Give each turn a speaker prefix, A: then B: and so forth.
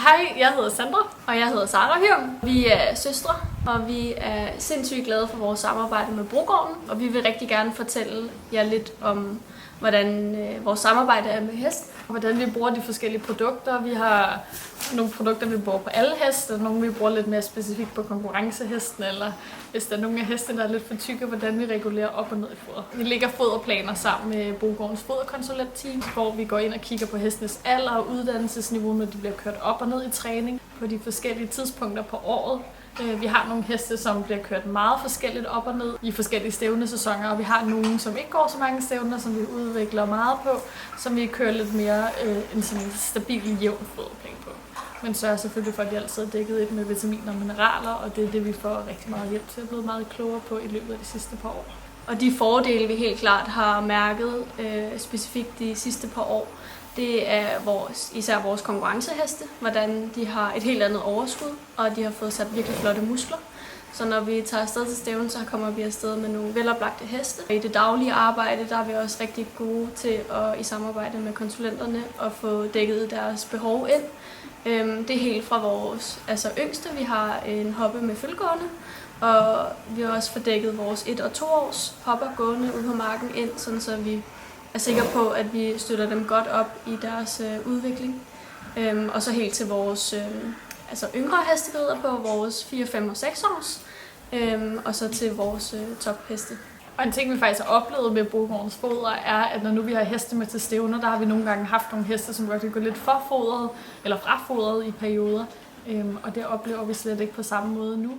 A: Hej, jeg hedder Sandra, og jeg hedder Sara Hyrum. Vi er søstre, og vi er sindssygt glade for vores samarbejde med Brogården. Og vi vil rigtig gerne fortælle jer lidt om, hvordan vores samarbejde er med hest, og hvordan vi bruger de forskellige produkter. Vi har nogle produkter, vi bruger på alle heste, og nogle vi bruger lidt mere specifikt på konkurrencehesten, eller hvis der er nogle af hestene, der er lidt for tykke, hvordan vi regulerer op og ned i foder. Vi lægger foderplaner sammen med Brogårdens foderkonsulentteam, hvor vi går ind og kigger på hestenes alder og uddannelsesniveau, når de bliver kørt op og ned i træning på de forskellige tidspunkter på året. Vi har nogle heste, som bliver kørt meget forskelligt op og ned i forskellige stævnesæsoner, og vi har nogle, som ikke går så mange stævner, som vi udvikler meget på, som vi kører lidt mere en sådan stabil, jævn foderplan på. Men sørger selvfølgelig for, at de altid er dækket ind med vitaminer og mineraler, og det er det, vi får rigtig meget hjælp til at blive meget klogere på i løbet af de sidste par år. Og de fordele, vi helt klart har mærket specifikt de sidste par år, det er især vores konkurrenceheste, hvordan de har et helt andet overskud, og de har fået sat virkelig flotte muskler. Så når vi tager afsted til stævnen, så kommer vi afsted med nogle veloplagte heste. I det daglige arbejde, der er vi også rigtig gode til at i samarbejde med konsulenterne at få dækket deres behov ind. Det er helt fra vores yngste. Vi har en hoppe med følgående, og vi har også fordækket vores 1- og 2-års hopper gående ude på marken ind, sådan så vi er sikre på, at vi støtter dem godt op i deres udvikling. Og så helt til vores yngre hestegrider på vores 4, 5 og 6 års, og så til vores topheste. Og en ting, vi faktisk har oplevet med Brogårdens foder, er, at når nu vi har heste med til stævner, der har vi nogle gange haft nogle heste, som godt kan gå lidt forfodret eller frafodret i perioder. Og det oplever vi slet ikke på samme måde nu.